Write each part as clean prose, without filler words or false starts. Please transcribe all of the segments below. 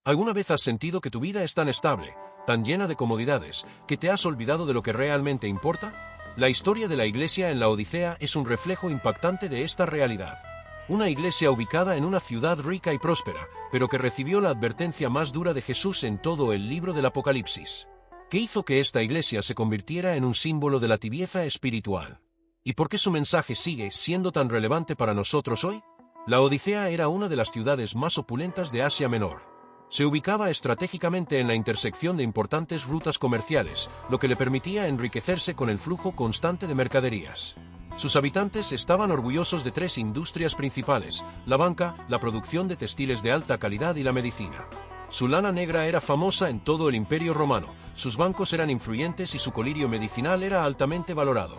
¿Alguna vez has sentido que tu vida es tan estable, tan llena de comodidades, que te has olvidado de lo que realmente importa? La historia de la iglesia en la Odisea es un reflejo impactante de esta realidad. Una iglesia ubicada en una ciudad rica y próspera, pero que recibió la advertencia más dura de Jesús en todo el libro del Apocalipsis. ¿Qué hizo que esta iglesia se convirtiera en un símbolo de la tibieza espiritual? ¿Y por qué su mensaje sigue siendo tan relevante para nosotros hoy? La Odisea era una de las ciudades más opulentas de Asia Menor. Se ubicaba estratégicamente en la intersección de importantes rutas comerciales, lo que le permitía enriquecerse con el flujo constante de mercaderías. Sus habitantes estaban orgullosos de tres industrias principales: la banca, la producción de textiles de alta calidad y la medicina. Su lana negra era famosa en todo el Imperio Romano, sus bancos eran influyentes y su colirio medicinal era altamente valorado.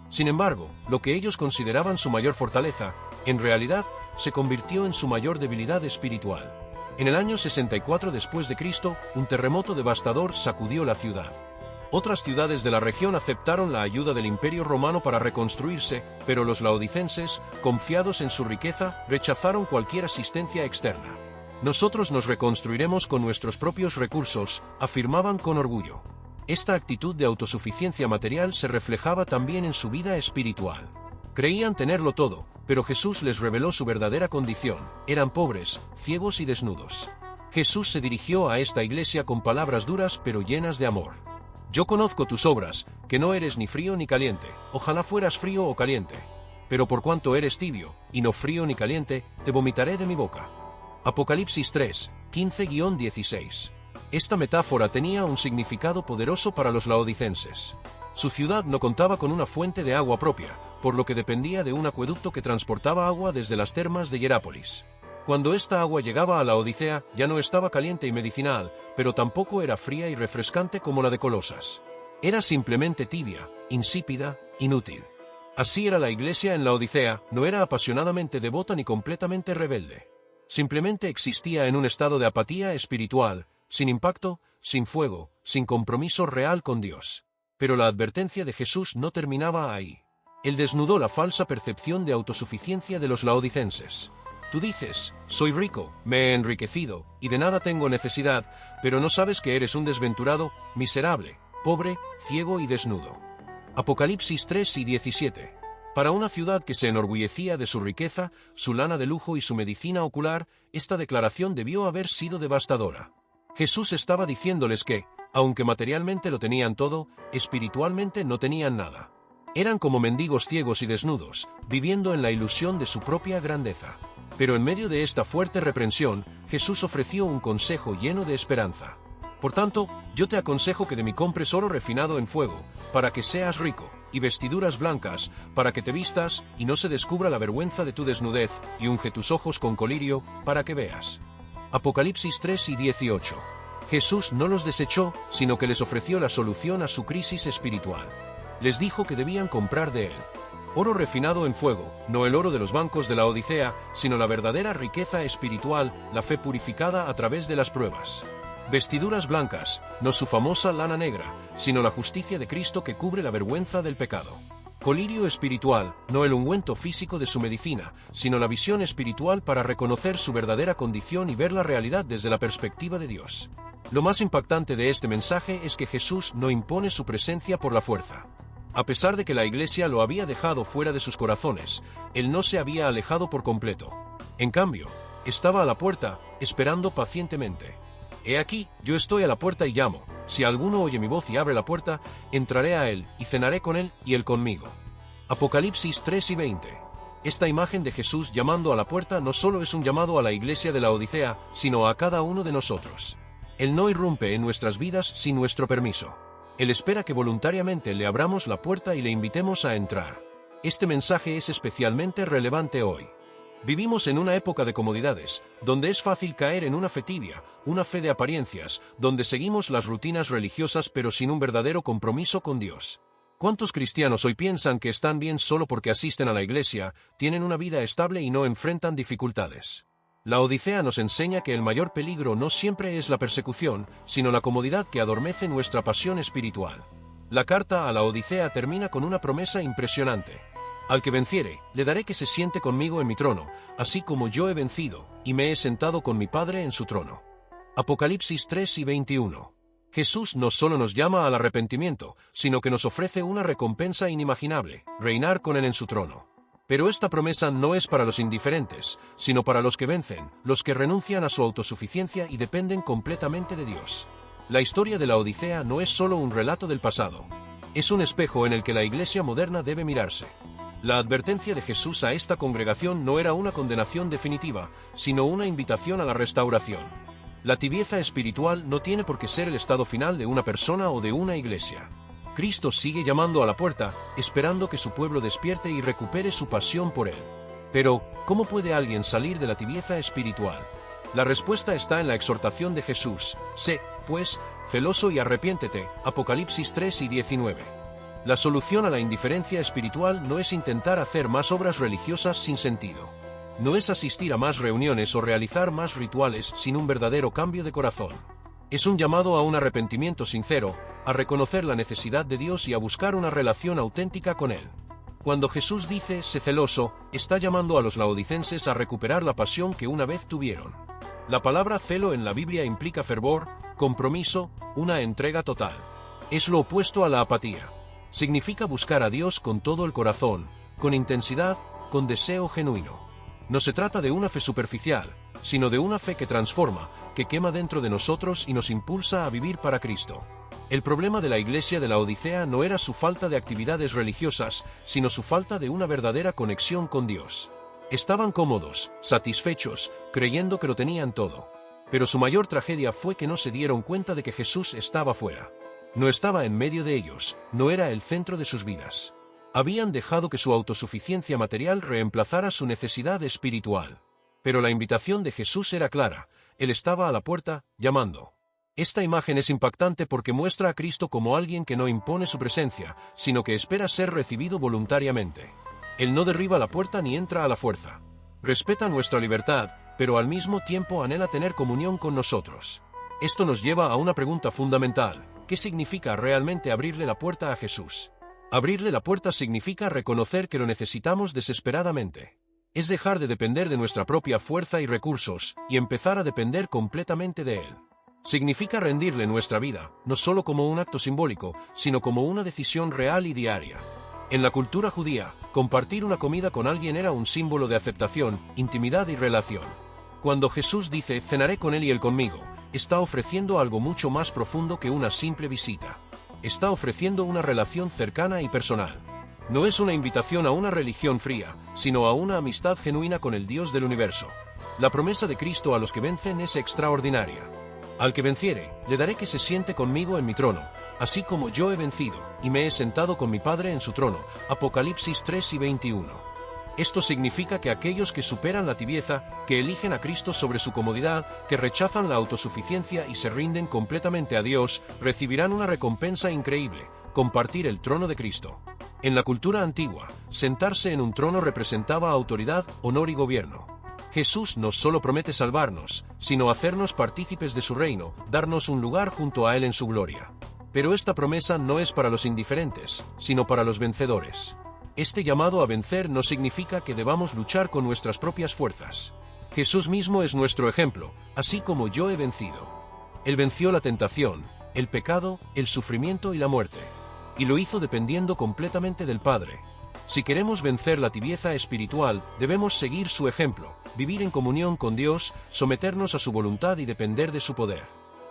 Sin embargo, lo que ellos consideraban su mayor fortaleza, en realidad, se convirtió en su mayor debilidad espiritual. En el año 64 después de Cristo, un terremoto devastador sacudió la ciudad. Otras ciudades de la región aceptaron la ayuda del Imperio Romano para reconstruirse, pero los laodicenses, confiados en su riqueza, rechazaron cualquier asistencia externa. Nosotros nos reconstruiremos con nuestros propios recursos, afirmaban con orgullo. Esta actitud de autosuficiencia material se reflejaba también en su vida espiritual. Creían tenerlo todo, pero Jesús les reveló su verdadera condición: eran pobres, ciegos y desnudos. Jesús se dirigió a esta iglesia con palabras duras pero llenas de amor. Yo conozco tus obras, que no eres ni frío ni caliente, ojalá fueras frío o caliente. Pero por cuanto eres tibio, y no frío ni caliente, te vomitaré de mi boca. Apocalipsis 3, 15-16. Esta metáfora tenía un significado poderoso para los laodicenses. Su ciudad no contaba con una fuente de agua propia, por lo que dependía de un acueducto que transportaba agua desde las termas de Hierápolis. Cuando esta agua llegaba a la Odisea, ya no estaba caliente y medicinal, pero tampoco era fría y refrescante como la de Colosas. Era simplemente tibia, insípida, inútil. Así era la iglesia en la Odisea, no era apasionadamente devota ni completamente rebelde. Simplemente existía en un estado de apatía espiritual, sin impacto, sin fuego, sin compromiso real con Dios. Pero la advertencia de Jesús no terminaba ahí. Él desnudó la falsa percepción de autosuficiencia de los laodicenses. Tú dices: soy rico, me he enriquecido, y de nada tengo necesidad, pero no sabes que eres un desventurado, miserable, pobre, ciego y desnudo. Apocalipsis 3:17. Para una ciudad que se enorgullecía de su riqueza, su lana de lujo y su medicina ocular, esta declaración debió haber sido devastadora. Jesús estaba diciéndoles que, aunque materialmente lo tenían todo, espiritualmente no tenían nada. Eran como mendigos ciegos y desnudos, viviendo en la ilusión de su propia grandeza. Pero en medio de esta fuerte reprensión, Jesús ofreció un consejo lleno de esperanza. Por tanto, yo te aconsejo que de mí compres oro refinado en fuego, para que seas rico, y vestiduras blancas, para que te vistas, y no se descubra la vergüenza de tu desnudez, y unge tus ojos con colirio, para que veas. Apocalipsis 3:18. Jesús no los desechó, sino que les ofreció la solución a su crisis espiritual. Les dijo que debían comprar de él oro refinado en fuego, no el oro de los bancos de la Odisea, sino la verdadera riqueza espiritual, la fe purificada a través de las pruebas. Vestiduras blancas, no su famosa lana negra, sino la justicia de Cristo que cubre la vergüenza del pecado. Colirio espiritual, no el ungüento físico de su medicina, sino la visión espiritual para reconocer su verdadera condición y ver la realidad desde la perspectiva de Dios. Lo más impactante de este mensaje es que Jesús no impone su presencia por la fuerza. A pesar de que la iglesia lo había dejado fuera de sus corazones, él no se había alejado por completo. En cambio, estaba a la puerta, esperando pacientemente. He aquí, yo estoy a la puerta y llamo. Si alguno oye mi voz y abre la puerta, entraré a él, y cenaré con él, y él conmigo. Apocalipsis 3:20. Esta imagen de Jesús llamando a la puerta no solo es un llamado a la iglesia de la Odisea, sino a cada uno de nosotros. Él no irrumpe en nuestras vidas sin nuestro permiso. Él espera que voluntariamente le abramos la puerta y le invitemos a entrar. Este mensaje es especialmente relevante hoy. Vivimos en una época de comodidades, donde es fácil caer en una fe tibia, una fe de apariencias, donde seguimos las rutinas religiosas pero sin un verdadero compromiso con Dios. ¿Cuántos cristianos hoy piensan que están bien solo porque asisten a la iglesia, tienen una vida estable y no enfrentan dificultades? La Odisea nos enseña que el mayor peligro no siempre es la persecución, sino la comodidad que adormece nuestra pasión espiritual. La carta a la Odisea termina con una promesa impresionante. Al que venciere, le daré que se siente conmigo en mi trono, así como yo he vencido, y me he sentado con mi Padre en su trono. Apocalipsis 3 y 21. Jesús no solo nos llama al arrepentimiento, sino que nos ofrece una recompensa inimaginable, reinar con Él en su trono. Pero esta promesa no es para los indiferentes, sino para los que vencen, los que renuncian a su autosuficiencia y dependen completamente de Dios. La historia de la Odisea no es solo un relato del pasado. Es un espejo en el que la iglesia moderna debe mirarse. La advertencia de Jesús a esta congregación no era una condenación definitiva, sino una invitación a la restauración. La tibieza espiritual no tiene por qué ser el estado final de una persona o de una iglesia. Cristo sigue llamando a la puerta, esperando que su pueblo despierte y recupere su pasión por Él. Pero, ¿cómo puede alguien salir de la tibieza espiritual? La respuesta está en la exhortación de Jesús: sé, pues, celoso y arrepiéntete, Apocalipsis 3 y 19. La solución a la indiferencia espiritual no es intentar hacer más obras religiosas sin sentido. No es asistir a más reuniones o realizar más rituales sin un verdadero cambio de corazón. Es un llamado a un arrepentimiento sincero, a reconocer la necesidad de Dios y a buscar una relación auténtica con Él. Cuando Jesús dice sé celoso, está llamando a los laodicenses a recuperar la pasión que una vez tuvieron. La palabra celo en la Biblia implica fervor, compromiso, una entrega total. Es lo opuesto a la apatía. Significa buscar a Dios con todo el corazón, con intensidad, con deseo genuino. No se trata de una fe superficial, sino de una fe que transforma, que quema dentro de nosotros y nos impulsa a vivir para Cristo. El problema de la iglesia de la Odisea no era su falta de actividades religiosas, sino su falta de una verdadera conexión con Dios. Estaban cómodos, satisfechos, creyendo que lo tenían todo. Pero su mayor tragedia fue que no se dieron cuenta de que Jesús estaba fuera. No estaba en medio de ellos, no era el centro de sus vidas. Habían dejado que su autosuficiencia material reemplazara su necesidad espiritual. Pero la invitación de Jesús era clara: Él estaba a la puerta, llamando. Esta imagen es impactante porque muestra a Cristo como alguien que no impone su presencia, sino que espera ser recibido voluntariamente. Él no derriba la puerta ni entra a la fuerza. Respeta nuestra libertad, pero al mismo tiempo anhela tener comunión con nosotros. Esto nos lleva a una pregunta fundamental: ¿qué significa realmente abrirle la puerta a Jesús? Abrirle la puerta significa reconocer que lo necesitamos desesperadamente. Es dejar de depender de nuestra propia fuerza y recursos, y empezar a depender completamente de Él. Significa rendirle nuestra vida, no solo como un acto simbólico, sino como una decisión real y diaria. En la cultura judía, compartir una comida con alguien era un símbolo de aceptación, intimidad y relación. Cuando Jesús dice cenaré con Él y Él conmigo, está ofreciendo algo mucho más profundo que una simple visita. Está ofreciendo una relación cercana y personal. No es una invitación a una religión fría, sino a una amistad genuina con el Dios del universo. La promesa de Cristo a los que vencen es extraordinaria. Al que venciere, le daré que se siente conmigo en mi trono, así como yo he vencido, y me he sentado con mi Padre en su trono. Apocalipsis 3 y 21. Esto significa que aquellos que superan la tibieza, que eligen a Cristo sobre su comodidad, que rechazan la autosuficiencia y se rinden completamente a Dios, recibirán una recompensa increíble: compartir el trono de Cristo. En la cultura antigua, sentarse en un trono representaba autoridad, honor y gobierno. Jesús no solo promete salvarnos, sino hacernos partícipes de su reino, darnos un lugar junto a Él en su gloria. Pero esta promesa no es para los indiferentes, sino para los vencedores. Este llamado a vencer no significa que debamos luchar con nuestras propias fuerzas. Jesús mismo es nuestro ejemplo, así como yo he vencido. Él venció la tentación, el pecado, el sufrimiento y la muerte. Y lo hizo dependiendo completamente del Padre. Si queremos vencer la tibieza espiritual, debemos seguir su ejemplo, vivir en comunión con Dios, someternos a su voluntad y depender de su poder.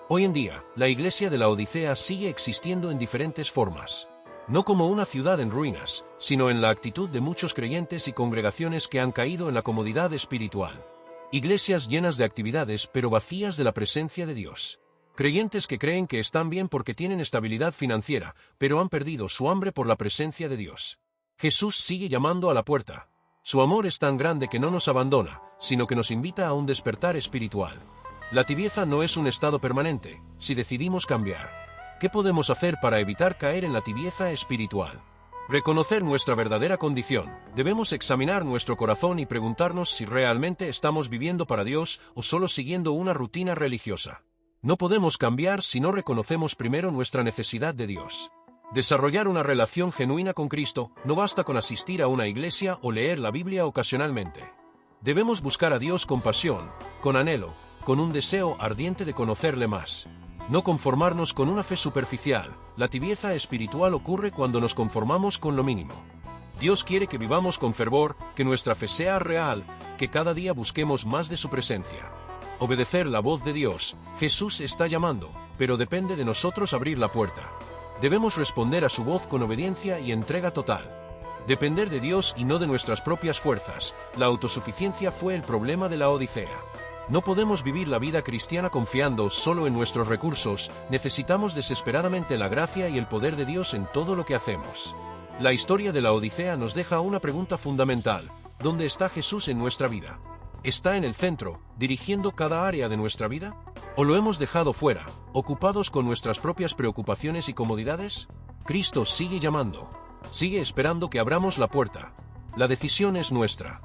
Hoy en día, la iglesia de la Odisea sigue existiendo en diferentes formas. No como una ciudad en ruinas, sino en la actitud de muchos creyentes y congregaciones que han caído en la comodidad espiritual. Iglesias llenas de actividades pero vacías de la presencia de Dios. Creyentes que creen que están bien porque tienen estabilidad financiera, pero han perdido su hambre por la presencia de Dios. Jesús sigue llamando a la puerta. Su amor es tan grande que no nos abandona, sino que nos invita a un despertar espiritual. La tibieza no es un estado permanente, si decidimos cambiar. ¿Qué podemos hacer para evitar caer en la tibieza espiritual? Reconocer nuestra verdadera condición. Debemos examinar nuestro corazón y preguntarnos si realmente estamos viviendo para Dios o solo siguiendo una rutina religiosa. No podemos cambiar si no reconocemos primero nuestra necesidad de Dios. Desarrollar una relación genuina con Cristo no basta con asistir a una iglesia o leer la Biblia ocasionalmente. Debemos buscar a Dios con pasión, con anhelo, con un deseo ardiente de conocerle más. No conformarnos con una fe superficial. La tibieza espiritual ocurre cuando nos conformamos con lo mínimo. Dios quiere que vivamos con fervor, que nuestra fe sea real, que cada día busquemos más de su presencia. Obedecer la voz de Dios. Jesús está llamando, pero depende de nosotros abrir la puerta. Debemos responder a su voz con obediencia y entrega total. Depender de Dios y no de nuestras propias fuerzas. La autosuficiencia fue el problema de la Odisea. No podemos vivir la vida cristiana confiando solo en nuestros recursos. Necesitamos desesperadamente la gracia y el poder de Dios en todo lo que hacemos. La historia de la Odisea nos deja una pregunta fundamental. ¿Dónde está Jesús en nuestra vida? ¿Está en el centro, dirigiendo cada área de nuestra vida? ¿O lo hemos dejado fuera, ocupados con nuestras propias preocupaciones y comodidades? Cristo sigue llamando. Sigue esperando que abramos la puerta. La decisión es nuestra.